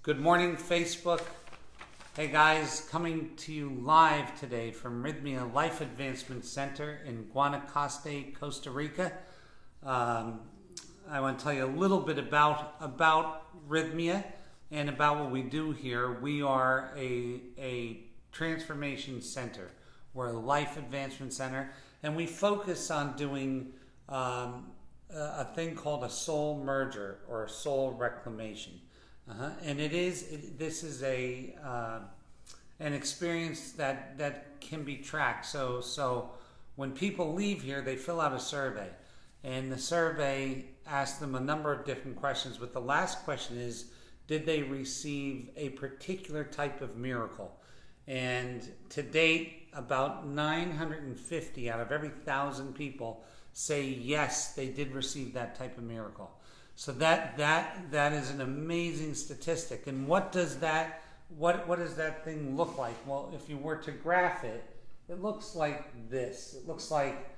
Good morning, Facebook. Hey guys, coming to you live today from Rythmia Life Advancement Center in Guanacaste, Costa Rica. I want to tell you a little bit about Rythmia and about what we do here. We are a transformation center. We're a life advancement center, and we focus on doing a thing called a soul merger or a soul reclamation. And this is an experience that can be tracked. So when people leave here, they fill out a survey, and the survey asks them a number of different questions. But the last question is, did they receive a particular type of miracle? And to date, about 950 out of every 1,000 people say yes, they did receive that type of miracle. So that is an amazing statistic. And what does that thing look like? Well, if you were to graph it, it looks like this. It looks like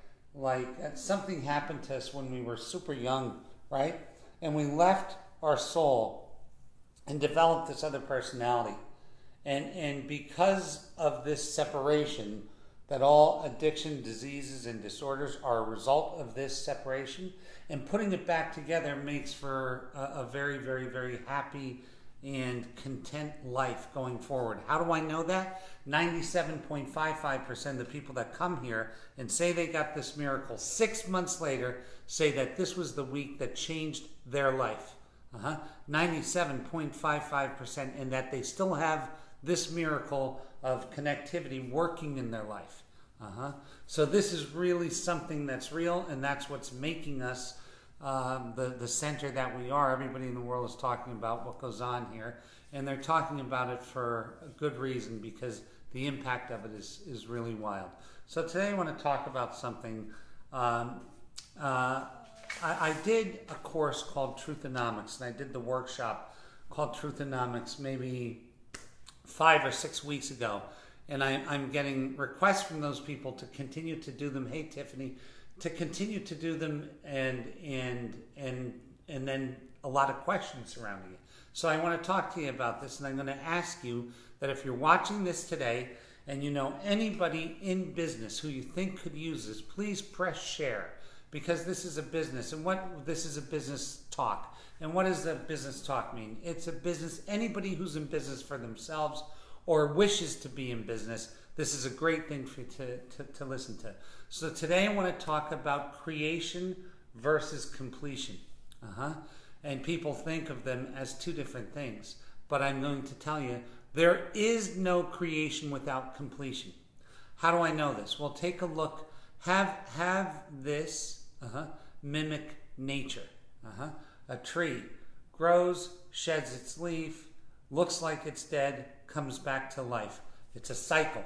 something happened to us when we were super young, right? And we left our soul and developed this other personality. And because of this separation, that all addiction, diseases, and disorders are a result of this separation, and putting it back together makes for a very, very, very happy and content life going forward. How do I know that? 97.55% of the people that come here and say they got this miracle 6 months later say that this was the week that changed their life. 97.55%, and that they still have this miracle of connectivity working in their life. So this is really something that's real, and that's what's making us the center that we are. Everybody in the world is talking about what goes on here, and they're talking about it for a good reason, because the impact of it is really wild. So today I want to talk about something. I did a course called Truthonomics, and I did the workshop called Truthonomics maybe 5 or 6 weeks ago. And I'm getting requests from those people to continue to do them. Hey, Tiffany, to continue to do them, and then a lot of questions surrounding it. So I want to talk to you about this, and I'm going to ask you that if you're watching this today and you know anybody in business who you think could use this, please press share, because this is a business, and this is a business talk. And what does a business talk mean? It's a business, anybody who's in business for themselves or wishes to be in business, this is a great thing for you to listen to. So today I want to talk about creation versus completion. And people think of them as two different things. But I'm going to tell you, there is no creation without completion. How do I know this? Well, take a look. Have this mimic nature. A tree grows, sheds its leaf, looks like it's dead, comes back to life. It's a cycle.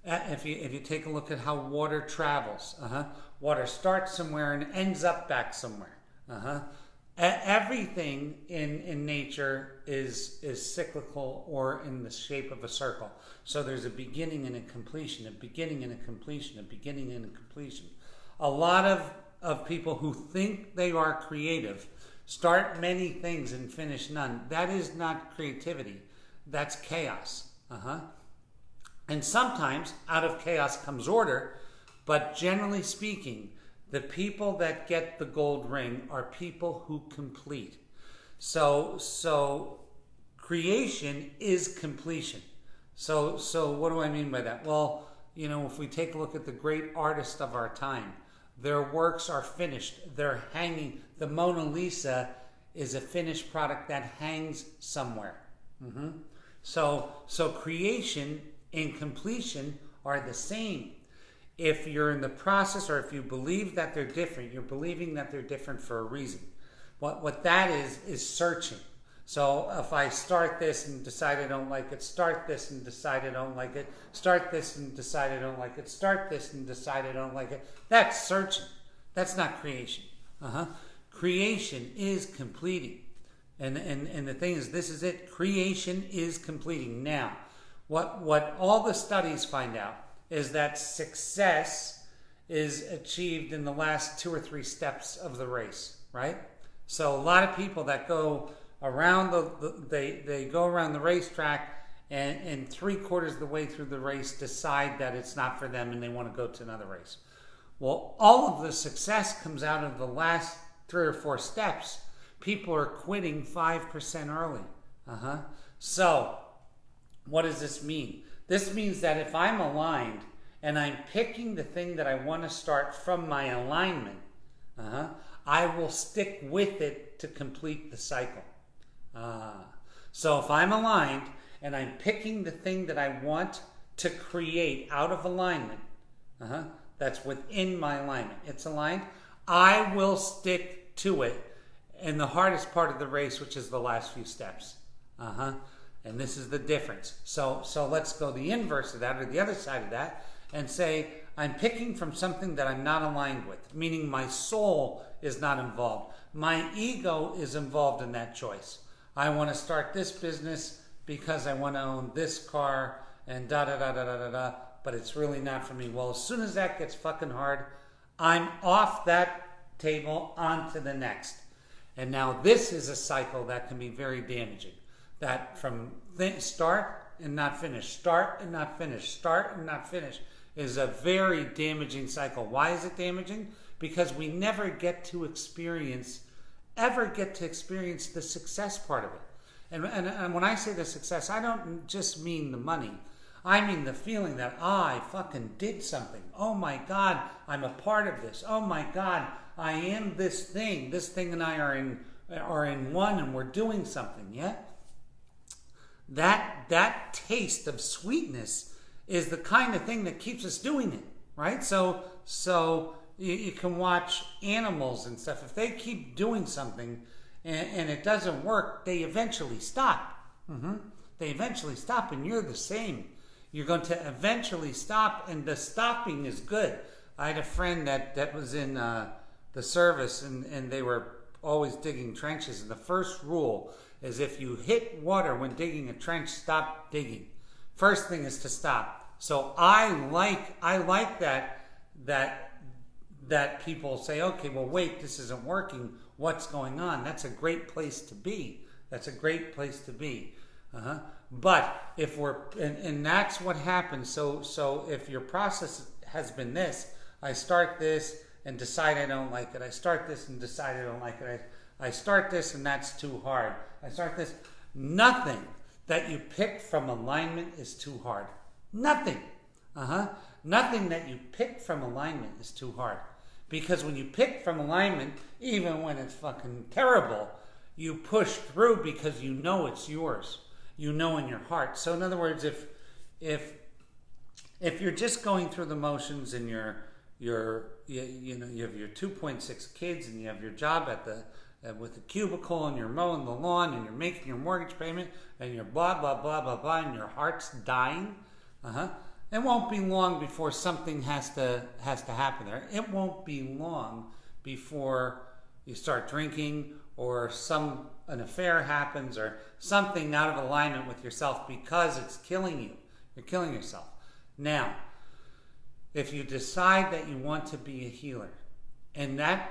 If you take a look at how water travels, water starts somewhere and ends up back somewhere. Everything in nature is cyclical, or in the shape of a circle. So there's a beginning and a completion, a beginning and a completion, a beginning and a completion. A lot of people who think they are creative start many things and finish none. That is not creativity. That's chaos. And sometimes out of chaos comes order, but generally speaking, the people that get the gold ring are people who complete. So creation is completion. So what do I mean by that? Well, if we take a look at the great artists of our time, their works are finished. They're hanging. The Mona Lisa is a finished product that hangs somewhere. So creation and completion are the same. If you're in the process, or if you believe that they're different, you're believing that they're different for a reason. What that is searching. So if I start this and decide I don't like it, start this and decide I don't like it, start this and decide I don't like it, start this and decide I don't like it, that's searching. That's not creation. Creation is completing. And the thing is, this is it. Creation is completing. Now, what all the studies find out is that success is achieved in the last 2 or 3 steps of the race, right? So a lot of people that go around they go around the racetrack, and 3/4 of the way through the race decide that it's not for them and they want to go to another race. Well, all of the success comes out of the last 3 or 4 steps. People are quitting 5% early. So, what does this mean? This means that if I'm aligned and I'm picking the thing that I want to start from my alignment, I will stick with it to complete the cycle. So if I'm aligned and I'm picking the thing that I want to create out of alignment, that's within my alignment, it's aligned, I will stick to it in the hardest part of the race, which is the last few steps. And this is the difference. So let's go the inverse of that, or the other side of that, and say I'm picking from something that I'm not aligned with, meaning my soul is not involved. My ego is involved in that choice. I want to start this business because I want to own this car and da-da-da-da-da-da-da, but it's really not for me. Well, as soon as that gets fucking hard, I'm off that table onto the next. And now this is a cycle that can be very damaging. That from start and not finish, start and not finish, start and not finish is a very damaging cycle. Why is it damaging? Because we never get to experience the success part of it. And when I say the success, I don't just mean the money. I mean the feeling that I fucking did something. Oh my God, I'm a part of this. Oh my God, I am this thing. This thing and I are in one, and we're doing something. Yeah. That taste of sweetness is the kind of thing that keeps us doing it, right? So you can watch animals and stuff. If they keep doing something and it doesn't work, they eventually stop. They eventually stop, and you're the same. You're going to eventually stop, and the stopping is good. I had a friend that was in the service, and they were always digging trenches, and the first rule is if you hit water when digging a trench, stop digging. First thing is to stop. So I like that people say, okay, well, wait, this isn't working. What's going on? That's a great place to be. That's a great place to be. But if and that's what happens. So if your process has been this, I start this and decide I don't like it. I start this and decide I don't like it. I start this and that's too hard. I start this. Nothing that you pick from alignment is too hard. Nothing. Nothing that you pick from alignment is too hard. Because when you pick from alignment, even when it's fucking terrible, you push through because you know it's yours. You know in your heart. So in other words, if you're just going through the motions and you have your 2.6 kids and you have your job with the cubicle and you're mowing the lawn and you're making your mortgage payment and you're blah blah blah blah blah and your heart's dying, it won't be long before something has to happen there. It won't be long before you start drinking or an affair happens or something out of alignment with yourself because it's killing you. You're killing yourself. Now, if you decide that you want to be a healer, and that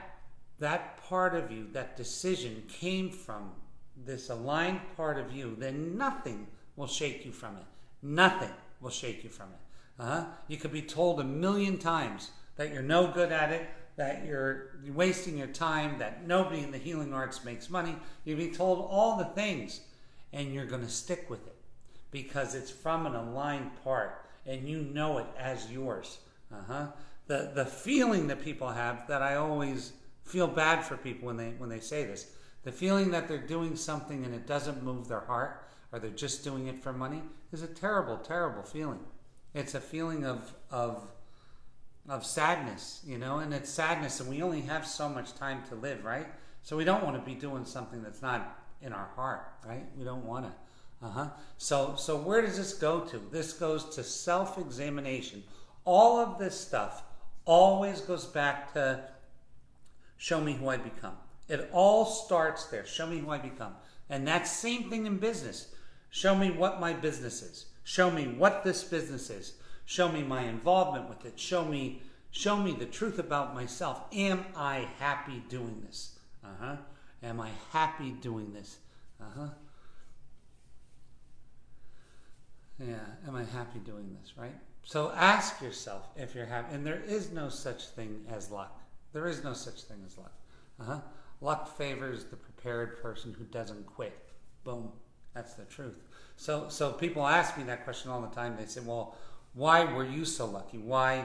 part of you, that decision came from this aligned part of you, then nothing will shake you from it. Nothing will shake you from it. You could be told 1,000,000 times that you're no good at it, that you're wasting your time, that nobody in the healing arts makes money. You'll be told all the things, and you're going to stick with it because it's from an aligned part, and you know it as yours. The feeling that people have, that I always feel bad for people when they say this, the feeling that they're doing something and it doesn't move their heart, or they're just doing it for money, is a terrible, terrible feeling. It's a feeling of sadness, and it's sadness, and we only have so much time to live, right? So we don't want to be doing something that's not in our heart, right? We don't want to. So where does this go to? This goes to self-examination. All of this stuff always goes back to show me who I become. It all starts there. Show me who I become. And that same thing in business. Show me what my business is. Show me what this business is. Show me my involvement with it. Show me the truth about myself. Am I happy doing this? Am I happy doing this? Uh-huh. Yeah, am I happy doing this, right? So ask yourself if you're happy. And there is no such thing as luck. There is no such thing as luck. Uh-huh. Luck favors the prepared person who doesn't quit. Boom. That's the truth. So people ask me that question all the time. They say, well, why were you so lucky? Why,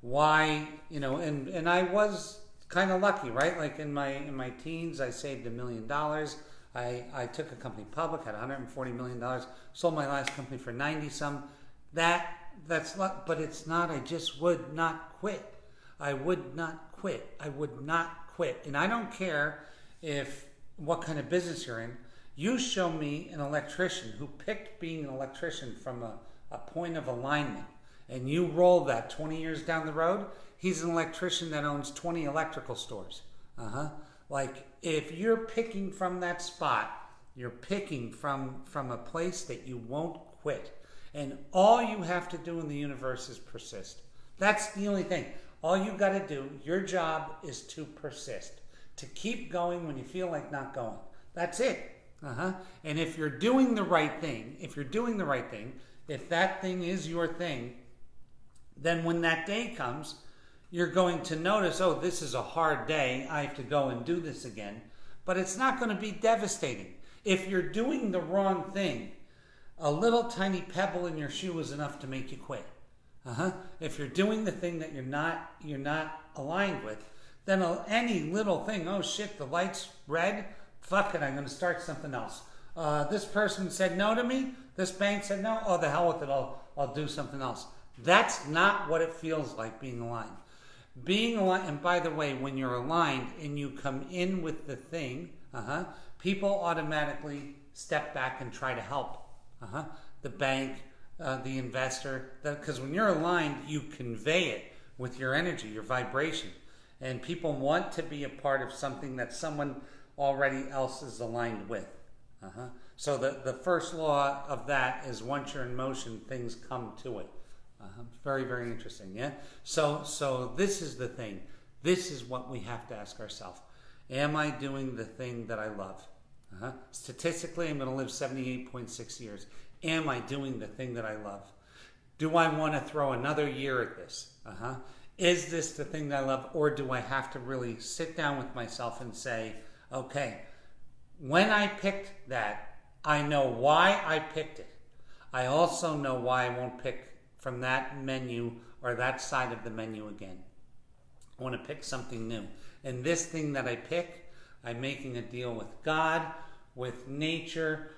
and I was kind of lucky, right? Like in my teens, I saved $1 million. I took a company public, had $140 million, sold my last company for 90 some. That's luck, but it's not. I just would not quit. I would not quit. I would not quit. And I don't care what kind of business you're in. You show me an electrician who picked being an electrician from a point of alignment, and you roll that 20 years down the road, he's an electrician that owns 20 electrical stores. Like, if you're picking from that spot, you're picking from a place that you won't quit. And all you have to do in the universe is persist. That's the only thing. All you got to do, your job is to persist, to keep going when you feel like not going. That's it. And if you're doing the right thing, if that thing is your thing, then when that day comes, you're going to notice, oh, this is a hard day. I have to go and do this again. But it's not going to be devastating. If you're doing the wrong thing, a little tiny pebble in your shoe is enough to make you quit. If you're doing the thing that you're not aligned with, then any little thing, oh shit, the light's red, fuck it, I'm going to start something else. This person said no to me, this bank said no, oh the hell with it, I'll do something else. That's not what it feels like being aligned. Being aligned, and by the way, when you're aligned and you come in with the thing, people automatically step back and try to help. The bank, the investor, because when you're aligned, you convey it with your energy, your vibration. And people want to be a part of something that someone already else is aligned with. So the first law of that is once you're in motion, things come to it. Very, very interesting, yeah? So this is the thing. This is what we have to ask ourselves. Am I doing the thing that I love? Statistically, I'm going to live 78.6 years. Am I doing the thing that I love? Do I want to throw another year at this? Is this the thing that I love? Or do I have to really sit down with myself and say, okay, when I picked that, I know why I picked it. I also know why I won't pick from that menu or that side of the menu again. I want to pick something new. And this thing that I pick, I'm making a deal with God, with nature,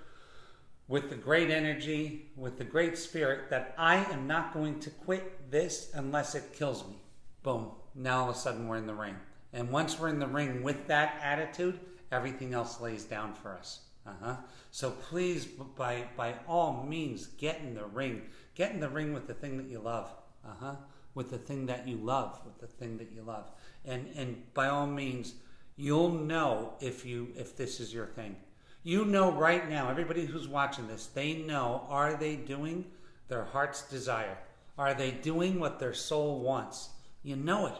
with the great energy, with the great spirit, that I am not going to quit this unless it kills me. Boom. Now all of a sudden we're in the ring. And once we're in the ring with that attitude, everything else lays down for us. So please, by all means, get in the ring. Get in the ring with the thing that you love. With the thing that you love. With the thing that you love. And by all means, you'll know if this is your thing. You know right now, everybody who's watching this, they know, are they doing their heart's desire? Are they doing what their soul wants? You know it.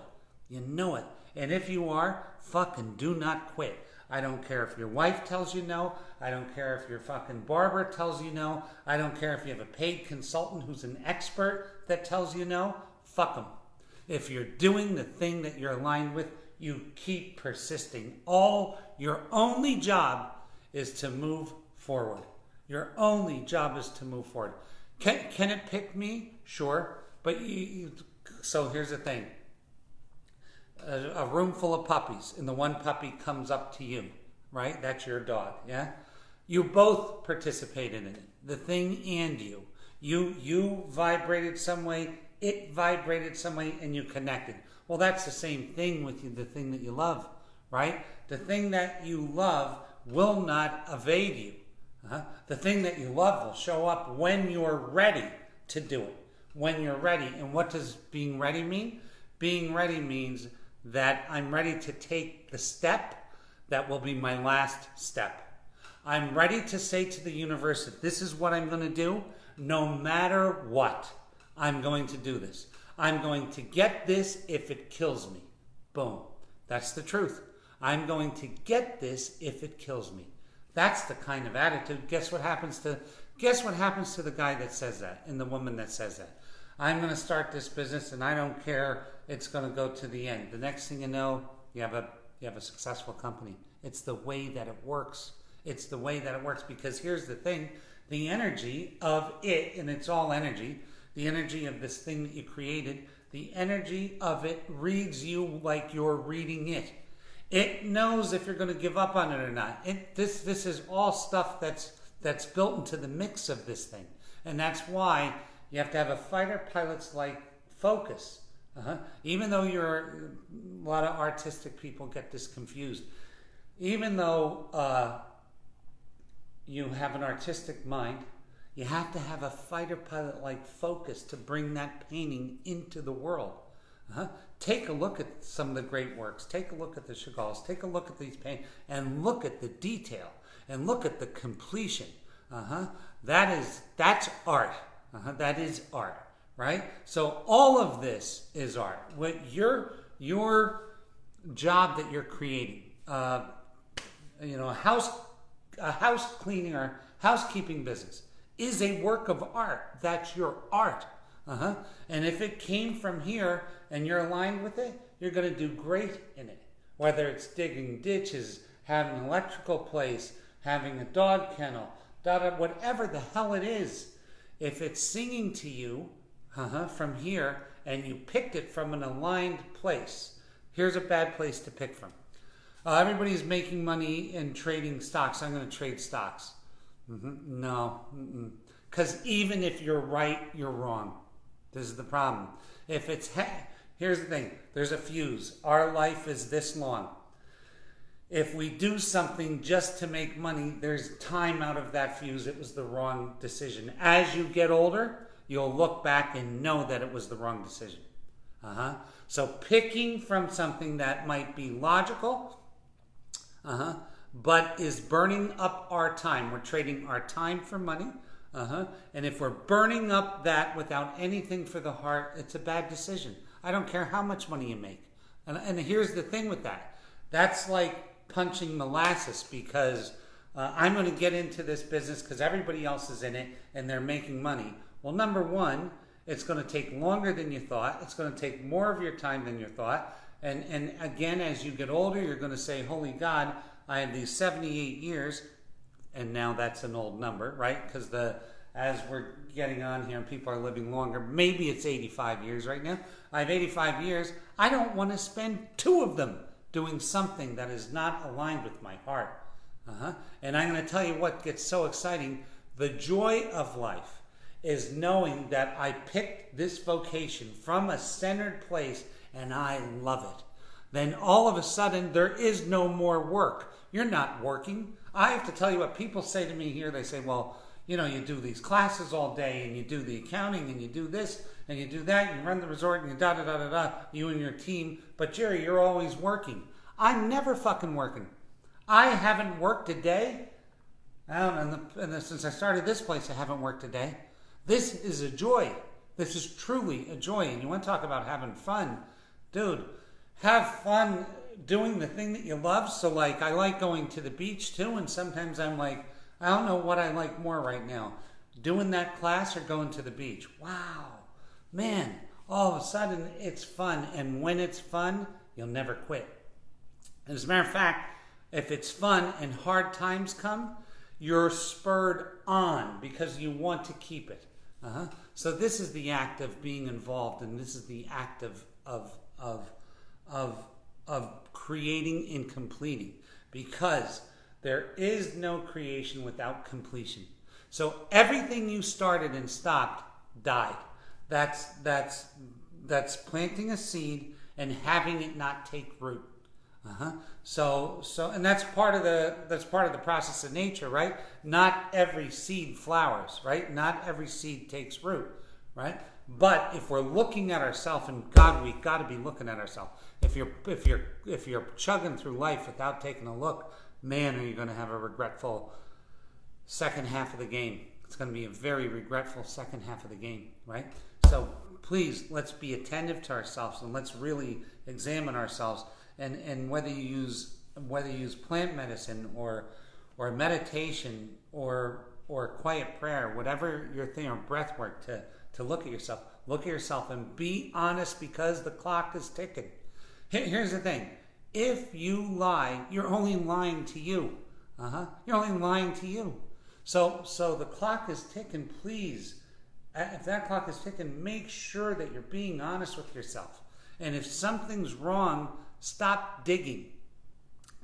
You know it. And if you are, fucking do not quit. I don't care if your wife tells you no. I don't care if your fucking barber tells you no. I don't care if you have a paid consultant who's an expert that tells you no. Fuck them. If you're doing the thing that you're aligned with, you keep persisting. Your only job is to move forward. Your only job is to move forward. Can it pick me? Sure. But so here's the thing. A room full of puppies, and the one puppy comes up to you, right? That's your dog, yeah? You both participated in it, the thing and you. You vibrated some way, it vibrated some way, and you connected. Well, that's the same thing with you, the thing that you love, right? The thing that you love will not evade you. The thing that you love will show up when you're ready to do it. When you're ready. And what does being ready mean? Being ready means that I'm ready to take the step that will be my last step. I'm ready to say to the universe that this is what I'm going to do. No matter what, I'm going to do this. I'm going to get this if it kills me. Boom. That's the truth. I'm going to get this if it kills me. That's the kind of attitude. Guess what happens to the guy that says that and the woman that says that? I'm going to start this business and I don't care. It's going to go to the end. The next thing you know, you have a successful company. It's the way that it works. It's the way that it works, because here's the thing. The energy of it, and it's all energy, the energy of this thing that you created, the energy of it reads you like you're reading it. It knows if you're going to give up on it or not. This is all stuff that's built into the mix of this thing. And that's why you have to have a fighter pilot's like focus. Even though a lot of artistic people get this confused. Even though you have an artistic mind, you have to have a fighter pilot like focus to bring that painting into the world. Take a look at some of the great works. Take a look at the Chagalls. Take a look at these paintings and look at the detail and look at the completion. That's art. That is art, right? So all of this is art. What your job that you're creating, a house cleaning or housekeeping business is a work of art. That's your art. And if it came from here and you're aligned with it, you're going to do great in it. Whether it's digging ditches, having an electrical place, having a dog kennel, whatever the hell it is, if it's singing to you from here and you picked it from an aligned place, here's a bad place to pick from. Everybody's making money in trading stocks. I'm going to trade stocks. No. Because even if you're right, you're wrong. This is the problem. Here's the thing. There's a fuse. Our life is this long. If we do something just to make money, there's time out of that fuse. It was the wrong decision. As you get older, you'll look back and know that it was the wrong decision. So picking from something that might be logical, but is burning up our time. We're trading our time for money. And if we're burning up that without anything for the heart, it's a bad decision. I don't care how much money you make. And here's the thing with that. That's like punching molasses, because I'm going to get into this business because everybody else is in it and they're making money. Well, number one, it's going to take longer than you thought. It's going to take more of your time than you thought. And again, as you get older, you're going to say, holy God, I have these 78 years. And now that's an old number, right? Because as we're getting on here and people are living longer, maybe it's 85 years right now. I have 85 years. I don't want to spend 2 of them doing something that is not aligned with my heart. And I'm going to tell you what gets so exciting. The joy of life is knowing that I picked this vocation from a centered place and I love it. Then all of a sudden there is no more work. You're not working. I have to tell you what people say to me here. They say, well, you do these classes all day and you do the accounting and you do this and you do that and you run the resort and you you and your team. But Gerry, you're always working. I'm never fucking working. I haven't worked a day. Since I started this place, I haven't worked a day. This is a joy. This is truly a joy. And you want to talk about having fun. Dude, have fun doing the thing that you love. So like, I like going to the beach too. And sometimes I'm like, I don't know what I like more right now. Doing that class or going to the beach. Wow. Man, all of a sudden it's fun. And when it's fun, you'll never quit. As a matter of fact, if it's fun and hard times come, you're spurred on because you want to keep it. So this is the act of being involved, and this is the act of creating and completing, because there is no creation without completion. So everything you started and stopped died. That's planting a seed and having it not take root. So and that's part of the process of nature, right? Not every seed flowers, right? Not every seed takes root, right? But if we're looking at ourselves, and God, we've got to be looking at ourselves. If you're chugging through life without taking a look, man, are you going to have a regretful second half of the game. It's going to be a very regretful second half of the game, right? So please, let's be attentive to ourselves and let's really examine ourselves. And whether you use plant medicine or or meditation or quiet prayer, whatever your thing, or breath work, to look at yourself. Look at yourself and be honest, because the clock is ticking. Here's the thing. If you lie, you're only lying to you. You're only lying to you. So the clock is ticking. Please, if that clock is ticking, make sure that you're being honest with yourself. And if something's wrong, stop digging.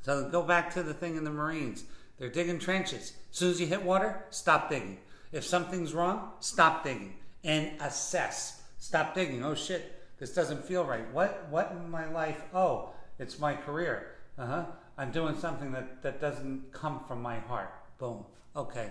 So go back to the thing in the Marines. They're digging trenches. As soon as you hit water, stop digging. If something's wrong, stop digging and assess. Stop digging. Oh shit, this doesn't feel right. What in my life? Oh, it's my career. I'm doing something that doesn't come from my heart. Boom. Okay.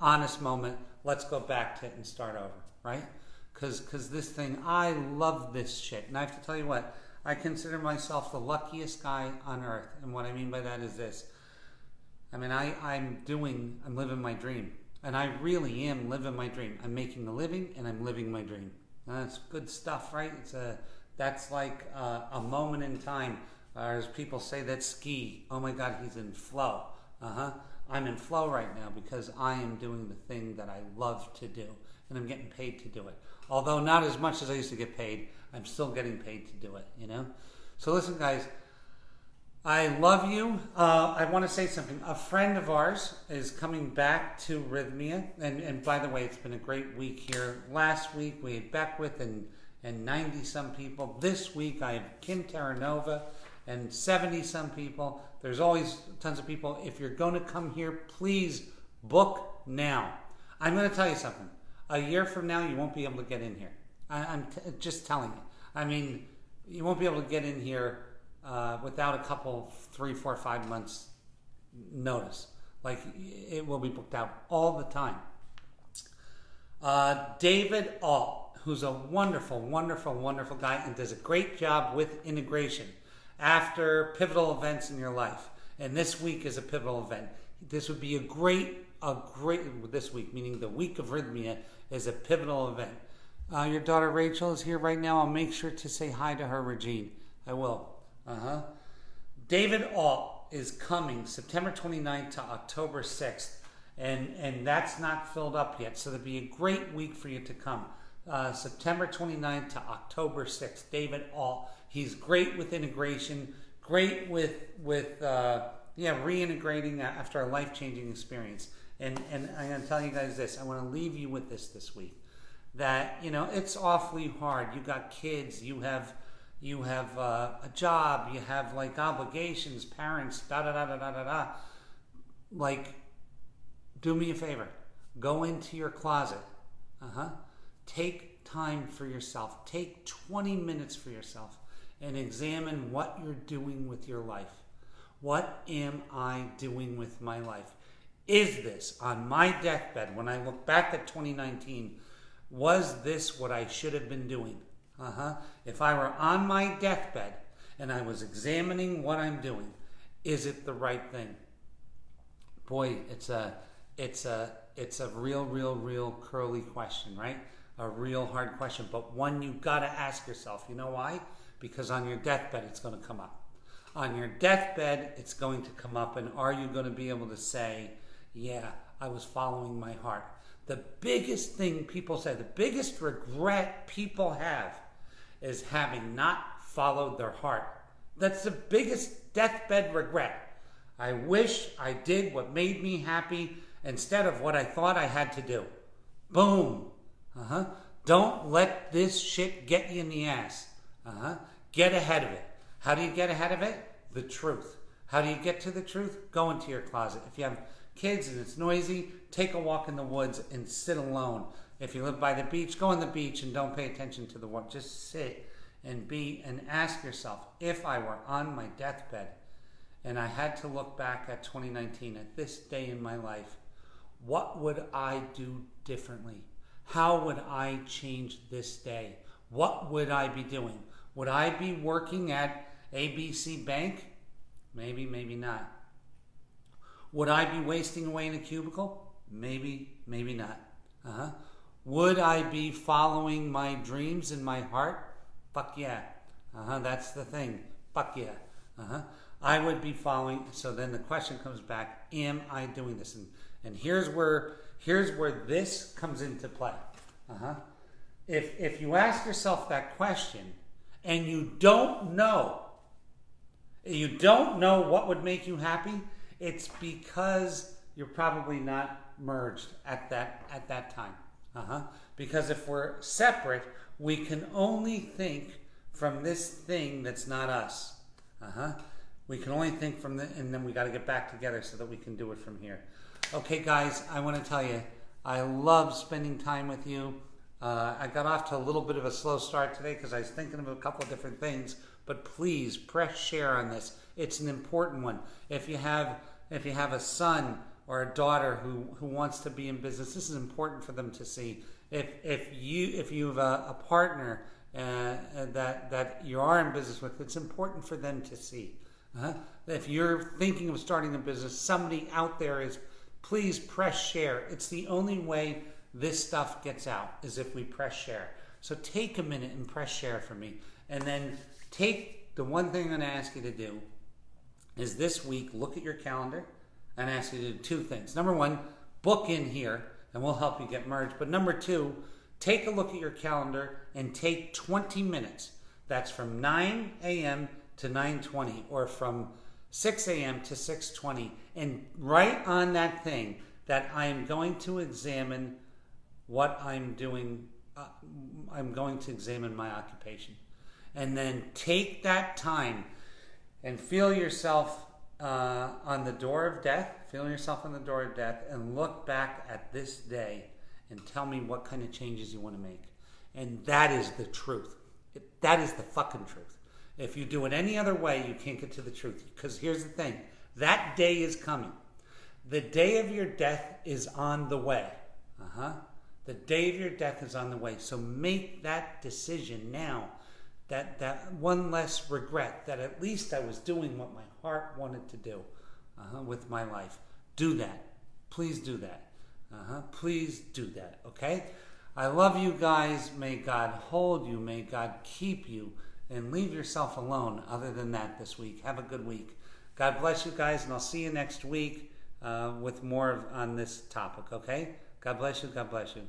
Honest moment. Let's go back to it and start over, right? Because this thing, I love this shit. And I have to tell you what, I consider myself the luckiest guy on earth. And what I mean by that is this. I mean, I'm living my dream. And I really am living my dream. I'm making a living and I'm living my dream. That's good stuff, right? That's like a moment in time. As people say, that's ski. Oh my God, he's in flow. I'm in flow right now because I am doing the thing that I love to do. And I'm getting paid to do it. Although not as much as I used to get paid, I'm still getting paid to do it, you know? So listen, guys, I love you. I want to say something. A friend of ours is coming back to Rythmia. And by the way, it's been a great week here. Last week, we had Beckwith and 90-some people. This week, I have Kim Terranova and 70-some people. There's always tons of people. If you're going to come here, please book now. I'm going to tell you something. A year from now, you won't be able to get in here. I'm just telling you. I mean, you won't be able to get in here without a couple, 3, 4, 5 months notice. Like, it will be booked out all the time. David Alt, who's a wonderful, wonderful, wonderful guy and does a great job with integration after pivotal events in your life. And this week is a pivotal event. This would be a great, this week, meaning the week of Rythmia, is a pivotal event. Your daughter Rachel is here right now. I'll make sure to say hi to her, Regine. I will. David Alt is coming September 29th to October 6th. And that's not filled up yet. So there'll be a great week for you to come. September 29th to October 6th. David Alt. He's great with integration. Great with reintegrating after a life-changing experience. And I'm going to tell you guys this. I want to leave you with this week. That, you know, it's awfully hard. You got kids. You have a job. You have, like, obligations, parents, da-da-da-da-da-da-da. Like, do me a favor. Go into your closet. Take time for yourself. Take 20 minutes for yourself and examine what you're doing with your life. What am I doing with my life? Is this, on my deathbed, when I look back at 2019, was this what I should have been doing? If I were on my deathbed and I was examining what I'm doing, is it the right thing? Boy, it's a real curly question, right? A real hard question, but one you gotta ask yourself. You know why? Because on your deathbed, it's gonna come up. On your deathbed, it's going to come up, and are you gonna be able to say, yeah, I was following my heart? The biggest thing people say, the biggest regret people have is having not followed their heart. That's the biggest deathbed regret. I wish I did what made me happy instead of what I thought I had to do. Boom. Don't let this shit get you in the ass. Get ahead of it. How do you get ahead of it? The truth. How do you get to the truth? Go into your closet. If you have kids and it's noisy, take a walk in the woods and sit alone. If you live by the beach, go on the beach and don't pay attention to the world. Just sit and be and ask yourself, if I were on my deathbed and I had to look back at 2019, at this day in my life, what would I do differently? How would I change this day? What would I be doing? Would I be working at ABC Bank? Maybe, maybe not. Would I be wasting away in a cubicle? Maybe, maybe not. Would I be following my dreams in my heart? Fuck yeah. That's the thing. Fuck yeah. I would be following. So then the question comes back, am I doing this? And here's where this comes into play. If you ask yourself that question and you don't know what would make you happy, it's because you're probably not merged at that time. Because if we're separate, we can only think from this thing that's not us. We can only think from and then we got to get back together so that we can do it from here. Okay, guys, I want to tell you, I love spending time with you. I got off to a little bit of a slow start today because I was thinking of a couple of different things, but please press share on this. It's an important one. If you have a son or a daughter who wants to be in business, this is important for them to see. If you have a partner that you are in business with, it's important for them to see. If you're thinking of starting a business, somebody out there is, please press share. It's the only way this stuff gets out, is if we press share. So take a minute and press share for me. And then take the one thing I'm going to ask you to do is this week, look at your calendar and ask you to do two things. Number one, book in here and we'll help you get merged. But number two, take a look at your calendar and take 20 minutes. That's from 9 a.m. to 9:20 or from 6 a.m. to 6:20. And write on that thing that I am going to examine what I'm doing. I'm going to examine my occupation. And then take that time and feel yourself on the door of death. Feel yourself on the door of death and look back at this day and tell me what kind of changes you want to make. And that is the truth. That is the fucking truth. If you do it any other way, you can't get to the truth. Because here's the thing. That day is coming. The day of your death is on the way. The day of your death is on the way. So make that decision now. That one less regret, that at least I was doing what my heart wanted to do with my life. Do that. Please do that. Please do that, okay? I love you guys. May God hold you. May God keep you. And leave yourself alone other than that this week. Have a good week. God bless you guys, and I'll see you next week with more on this topic, okay? God bless you. God bless you.